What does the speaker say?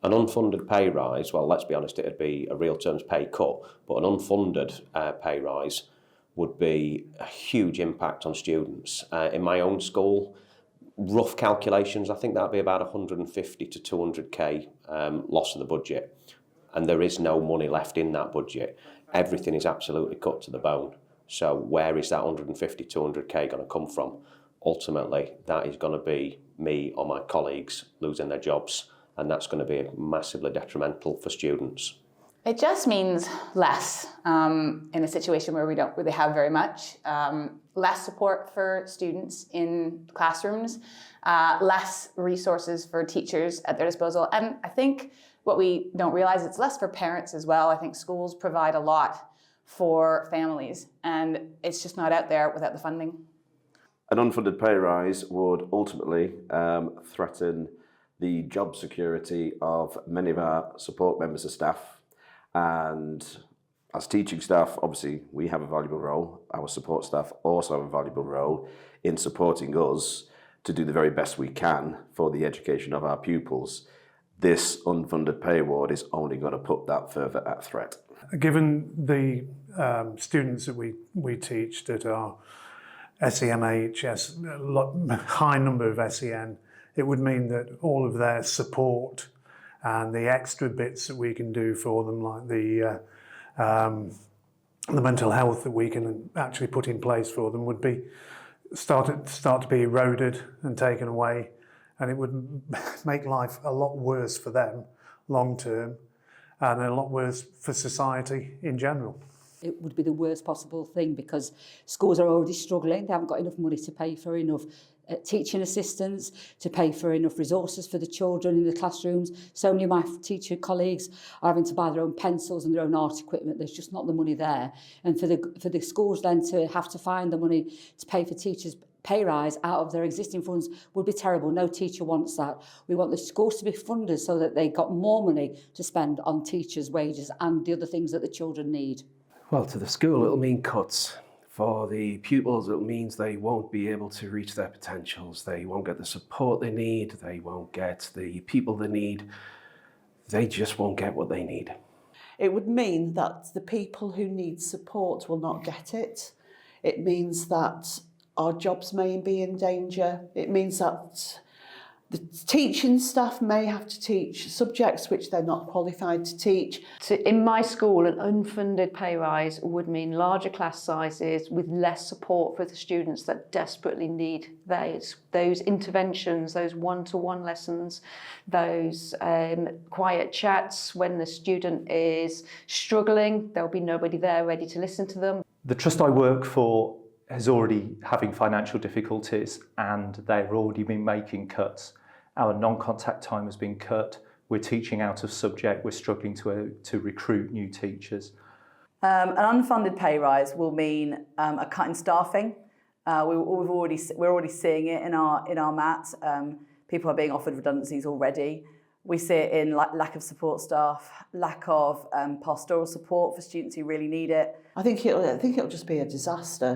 An unfunded pay rise, well, let's be honest, it'd be a real terms pay cut, but an unfunded pay rise would be a huge impact on students. In my own school, rough calculations, I think that'd be about 150 to 200k loss of the budget. And there is no money left in that budget. Everything is absolutely cut to the bone. So where is that 150, 200k going to come from? Ultimately, that is going to be me or my colleagues losing their jobs, and that's going to be massively detrimental for students. It just means less in a situation where we don't really have very much. Less support for students in classrooms, less resources for teachers at their disposal. And I think what we don't realize, it's less for parents as well. I think schools provide a lot for families, and it's just not out there without the funding. An unfunded pay rise would ultimately threaten the job security of many of our support members of staff. And as teaching staff, obviously, we have a valuable role. Our support staff also have a valuable role in supporting us to do the very best we can for the education of our pupils. This unfunded pay award is only going to put that further at threat. Given the students that we teach that are SEMH, high number of SEN, it would mean that all of their support and the extra bits that we can do for them, like the mental health that we can actually put in place for them, would be start to be eroded and taken away, and it would make life a lot worse for them long term, and a lot worse for society in general. It would be the worst possible thing because schools are already struggling. They haven't got enough money to pay for enough teaching assistants, to pay for enough resources for the children in the classrooms. So many of my teacher colleagues are having to buy their own pencils and their own art equipment. There's just not the money there. And for the schools then to have to find the money to pay for teachers' pay rise out of their existing funds would be terrible. No teacher wants that. We want the schools to be funded so that they got more money to spend on teachers' wages and the other things that the children need. Well, to the school, it'll mean cuts. For the pupils, it means they won't be able to reach their potentials. They won't get the support they need. They won't get the people they need. They just won't get what they need. It would mean that the people who need support will not get it. It means that our jobs may be in danger. It means that the teaching staff may have to teach subjects which they're not qualified to teach. So in my school, an unfunded pay rise would mean larger class sizes with less support for the students that desperately need those interventions, those one-to-one lessons, those quiet chats when the student is struggling. There'll be nobody there ready to listen to them. The trust I work for is already having financial difficulties and they've already been making cuts. Our non-contact time has been cut. We're teaching out of subject. We're struggling to recruit new teachers. An unfunded pay rise will mean a cut in staffing. We're already seeing it in our MAT. People are being offered redundancies already. We see it in lack of support staff, lack of pastoral support for students who really need it. I think it'll just be a disaster.